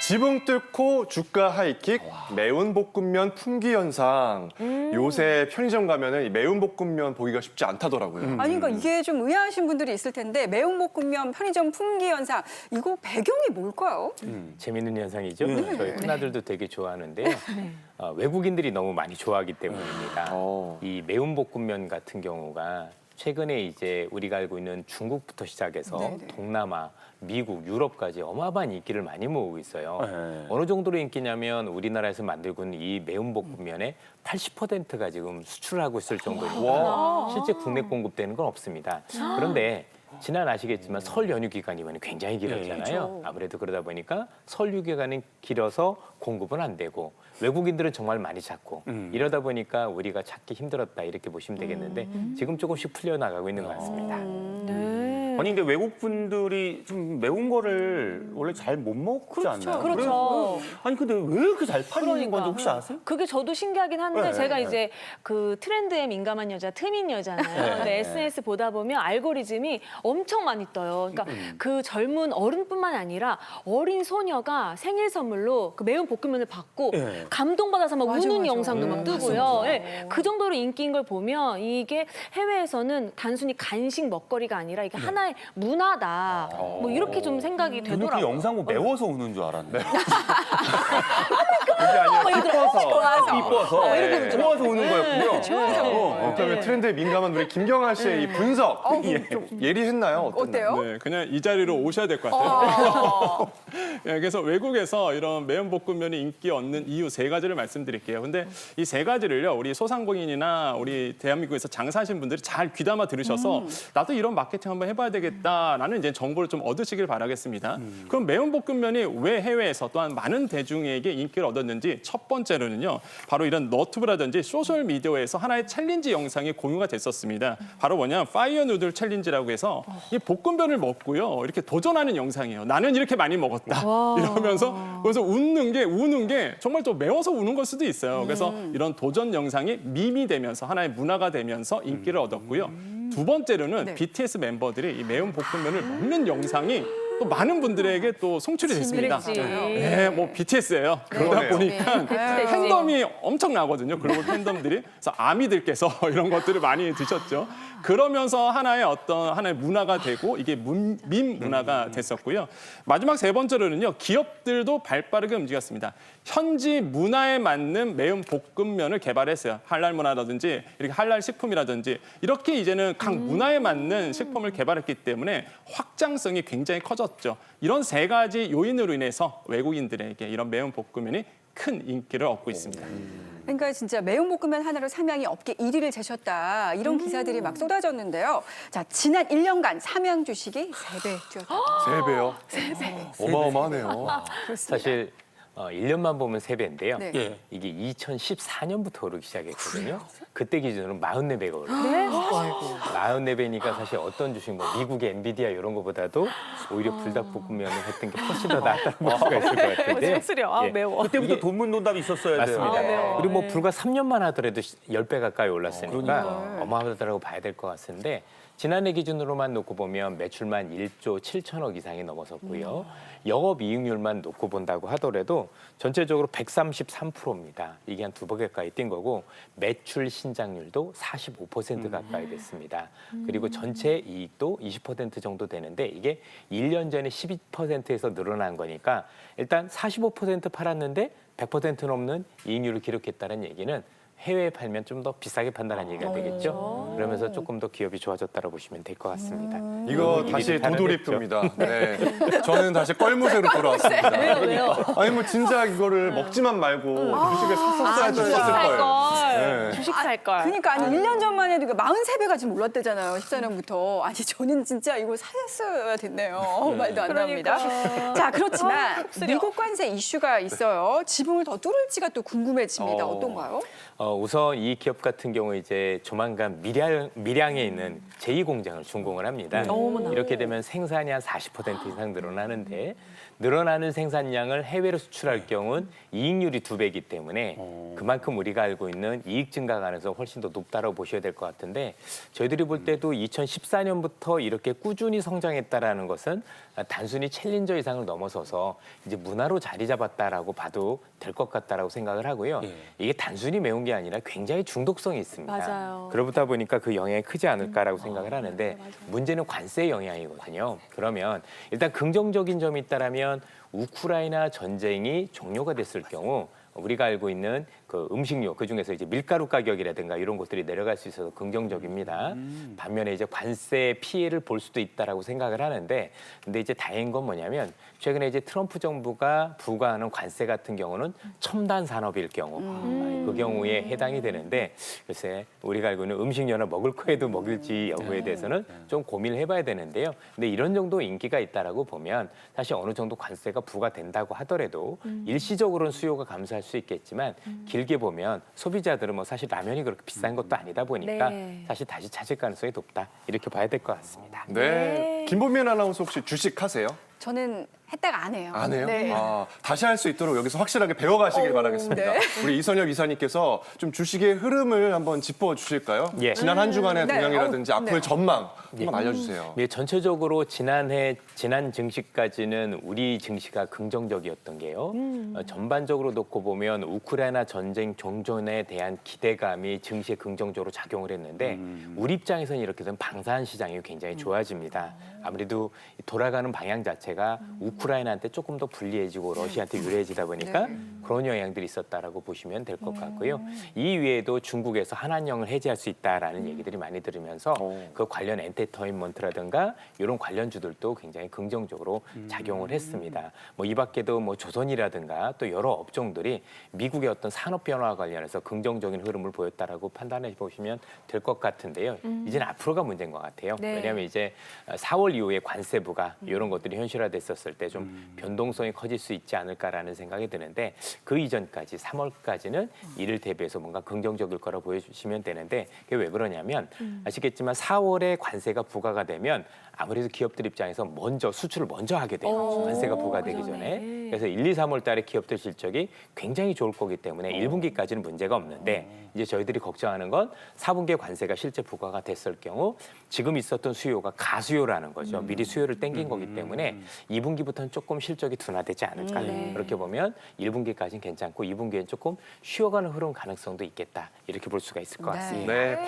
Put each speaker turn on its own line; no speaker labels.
지붕 뚫고 주가 하이킥, 매운 볶음면 품귀 현상. 요새 편의점 가면은 이 매운 볶음면 보기가 쉽지 않다더라고요.
아니 그러니까 이게 좀 의아하신 분들이 있을 텐데 매운 볶음면 편의점 품귀 현상 이거 배경이 뭘까요?
재밌는 현상이죠. 저희 큰아들도 되게 좋아하는데요. 외국인들이 너무 많이 좋아하기 때문입니다. 이 매운 볶음면 같은 경우가 최근에 이제 우리가 알고 있는 중국부터 시작해서
네네.
동남아, 미국, 유럽까지 어마어마한 인기를 많이 모으고 있어요.
네.
어느 정도로 인기냐면 우리나라에서 만들고 있는 이 매운 볶음면의 80%가 지금 수출을 하고 있을 정도니까 실제 국내 공급되는 건 없습니다. 그런데 지난 아시겠지만 설 연휴 기간이면 굉장히 길었잖아요. 아무래도 그러다 보니까 설 연휴 기간이 길어서 공급은 안 되고 외국인들은 정말 많이 찾고 이러다 보니까 우리가 찾기 힘들었다 이렇게 보시면 되겠는데 지금 조금씩 풀려나가고 있는 것 같습니다.
아니 근데 외국 분들이 좀 매운 거를 원래 잘 못 먹지 않나요?
그렇죠.
아니 근데 왜 이렇게 잘 팔리는
그러니까.
건지 혹시 아세요?
그게 저도 신기하긴 한데
네,
제가
네.
이제 그 트렌드에 민감한 여자, 트민 여자잖아요. 근데 SNS 보다 보면 알고리즘이 엄청 많이 떠요. 그러니까 그 젊은 어른뿐만 아니라 어린 소녀가 생일 선물로 그 매운 볶음면을 받고
네.
감동받아서 막
맞아,
우는
맞아.
영상도 막 뜨고요. 예, 그 정도로 인기인 걸 보면 이게 해외에서는 단순히 간식 먹거리가 아니라 이게 하나의 문화다. 뭐 이렇게 좀 생각이
저는 그
되더라고요.
영상 보고 매워서 우는 줄 알았는데.
그게 아니라
이뻐서. 이뻐서. 좋아서 우는 거였군요.
그다음에 트렌드에 민감한 우리 김경아 씨의 이 분석 좀 예리했나요?
어때요?
네, 그냥 이 자리로 오셔야 될 것 같아요. 예, 그래서 외국에서 이런 매운 볶음면이 인기 얻는 이유 세 가지를 말씀드릴게요. 근데 이 세 가지를요, 우리 소상공인이나 우리 대한민국에서 장사하신 분들이 잘 귀담아 들으셔서 나도 이런 마케팅 한번 해봐야 되겠다라는 이제 정보를 좀 얻으시길 바라겠습니다. 그럼 매운 볶음면이 왜 해외에서 또한 많은 대중에게 인기를 얻었는지 첫 번째로는요, 바로 이런 너튜브라든지 소셜 미디어에서 하나의 챌린지 영상이 공유가 됐었습니다. 바로 뭐냐, 파이어 누들 챌린지라고 해서 이 볶음면을 먹고요, 이렇게 도전하는 영상이에요. 나는 이렇게 많이 먹었다. 이러면서 그래서 우는 게 정말 또 매워서 우는 걸 수도 있어요. 그래서 이런 도전 영상이 밈이 되면서 하나의 문화가 되면서 인기를 얻었고요. 두 번째로는
네.
BTS 멤버들이 이 매운 볶음면을 먹는 영상이 또 많은 분들에게 또 송출이 됐습니다.
그랬지.
네, 뭐 BTS예요. 그러다
그러네요.
보니까
네.
팬덤이 엄청나거든요. 글로벌 팬덤들이. 그래서 아미들께서 이런 것들을 많이 드셨죠. 그러면서 하나의 문화가 되고 이게 밈 문화가 됐었고요. 마지막 세 번째로는요, 기업들도 발빠르게 움직였습니다. 현지 문화에 맞는 매운 볶음면을 개발했어요. 할랄 문화라든지 이렇게 할랄 식품이라든지 이렇게 이제는 각 문화에 맞는 식품을 개발했기 때문에 확장성이 굉장히 커졌죠. 이런 세 가지 요인으로 인해서 외국인들에게 이런 매운 볶음면이 큰 인기를 얻고 있습니다.
그러니까 진짜 매운 볶음면 하나로 삼양이 업계 1위를 제셨다 이런 기사들이 막 쏟아졌는데요. 자, 지난 1년간 삼양 주식이 3배 뛰었다.
3배요? 3배. 어마어마하네요.
사실 1년만 보면 3배인데요.
네.
예.
이게 2014년부터 오르기 시작했거든요. 그때 기준으로 44배가 오르고
네?
44배니까 사실 어떤 주식, 뭐 미국의 엔비디아 이런 거보다도 오히려 불닭볶음면을 했던 게 훨씬 더 낫다고 볼 수가 있을 것 같은데요.
쓰려. 아,
예.
매워.
그때부터 돈문돈답이 있었어야 돼요.
맞습니다.
매워.
그리고 뭐
네.
불과 3년만 하더라도 10배 가까이 올랐으니까
그러니까.
어마어마하다고 봐야 될 것 같은데 지난해 기준으로만 놓고 보면 매출만 1조 7천억 이상이 넘어섰고요. 영업이익률만 놓고 본다고 하더라도 전체적으로 133%입니다. 이게 한 2배 가까이 뛴 거고 매출 신장률도 45% 가까이 됐습니다. 그리고 전체 이익도 20% 정도 되는데 이게 1년 전에 12%에서 늘어난 거니까 일단 45% 팔았는데 100% 넘는 이익률을 기록했다는 얘기는 해외에 팔면 좀 더 비싸게 판다는 얘기가 되겠죠. 그러면서 조금 더 기업이 좋아졌다고 보시면 될 것 같습니다.
이거
이미
다시
다른
도돌이표입니다. 네. 저는 다시 껄무새로 돌아왔습니다.
왜요?
아니 뭐 진짜 이거를 먹지만 말고 주식을 샀었어야지
주식
썼을
살
거예요.
걸.
네.
주식 살 걸.
그러니까 아니 1년 전만 해도 43배가 지금 올랐대잖아요. 14년부터. 아니 저는 진짜 이거 사셨어야 됐네요. 말도 안
그러니까.
납니다. 자, 그렇지만 미국 관세 이슈가 있어요. 지붕을 더 뚫을지가 또 궁금해집니다. 어떤가요?
우선 이 기업 같은 경우 이제 조만간 밀양에 있는 제2공장을 준공을 합니다.
어머나.
이렇게 되면 생산이 한 40% 이상 늘어나는데 늘어나는 생산량을 해외로 수출할 경우는 이익률이 2배이기 때문에 그만큼 우리가 알고 있는 이익 증가 가능성이 훨씬 더 높다고 보셔야 될 것 같은데 저희들이 볼 때도 2014년부터 이렇게 꾸준히 성장했다라는 것은 단순히 챌린저 이상을 넘어서서 이제 문화로 자리 잡았다라고 봐도 될 것 같다라고 생각을 하고요. 이게 단순히 매운 게 아니라 굉장히 중독성이 있습니다.
맞아요.
그러다 보니까 그 영향이 크지 않을까라고 생각을 하는데 문제는 관세 영향이거든요. 그러면 일단 긍정적인 점이 있다라면 우크라이나 전쟁이 종료가 됐을 경우 우리가 알고 있는 그 음식료 그중에서 이제 밀가루 가격이라든가 이런 것들이 내려갈 수 있어서 긍정적입니다. 반면에 이제 관세 피해를 볼 수도 있다라고 생각을 하는데 근데 이제 다행인 건 뭐냐면 최근에 이제 트럼프 정부가 부과하는 관세 같은 경우는 첨단 산업일 경우 그 경우에 해당이 되는데 글쎄 우리가 알고 있는 음식료나 먹을 거에도 먹일지 여부에 대해서는 좀 고민을 해봐야 되는데요. 근데 이런 정도 인기가 있다라고 보면 사실 어느 정도 관세가 부과된다고 하더라도 일시적으로는 수요가 감소할 수 있겠지만 길게 보면 소비자들은 뭐 사실 라면이 그렇게 비싼 것도 아니다 보니까
네.
사실 다시 찾을 가능성이 높다 이렇게 봐야 될 것 같습니다.
네. 김보민 아나운서 혹시 주식 하세요?
저는 했다가 안 해요.
안 해요?
네.
아, 다시 할 수 있도록 여기서 확실하게 배워가시길 바라겠습니다.
네.
우리 이선엽 이사님께서 좀 주식의 흐름을 한번 짚어주실까요?
예.
지난 한 주간의
네.
동향이라든지 앞으로의
네.
전망 한번 알려주세요.
예, 전체적으로 지난 증시까지는 우리 증시가 긍정적이었던 게요. 전반적으로 놓고 보면 우크라이나 전쟁 종전에 대한 기대감이 증시에 긍정적으로 작용을 했는데 우리 입장에서는 이렇게 되면 방산 시장이 굉장히 좋아집니다. 아무래도 돌아가는 방향 자체가 우크라이나한테 조금 더 불리해지고 러시아한테 유리해지다 보니까 그런 영향들이 있었다라고 보시면 될 것 같고요. 이 외에도 중국에서 한한령을 해제할 수 있다라는 얘기들이 많이 들으면서 그 관련 엔터테인먼트라든가 이런 관련주들도 굉장히 긍정적으로 작용을 했습니다. 뭐 이 밖에도 뭐 조선이라든가 또 여러 업종들이 미국의 어떤 산업 변화와 관련해서 긍정적인 흐름을 보였다라고 판단해 보시면 될 것 같은데요. 이제는 앞으로가 문제인 것 같아요.
네.
왜냐하면 이제 4월 이후에 관세 부과 이런 것들이 현실화됐었을 때 좀 변동성이 커질 수 있지 않을까라는 생각이 드는데 그 이전까지 3월까지는 이를 대비해서 뭔가 긍정적일 거라 보여주시면 되는데 그게 왜 그러냐면 아시겠지만 4월에 관세가 부과가 되면 아무래도 기업들 입장에서 먼저 수출을 먼저 하게 돼요. 관세가 부과되기 전에. 그래서 1, 2, 3월 달에 기업들 실적이 굉장히 좋을 거기 때문에 1분기까지는 문제가 없는데 이제 저희들이 걱정하는 건 4분기에 관세가 실제 부과가 됐을 경우 지금 있었던 수요가 가수요라는 거죠. 미리 수요를 땡긴 거기 때문에 2분기부터는 조금 실적이 둔화되지 않을까. 그렇게 보면 1분기까지는 괜찮고 2분기에는 조금 쉬어가는 흐름 가능성도 있겠다. 이렇게 볼 수가 있을 것 같습니다.
네.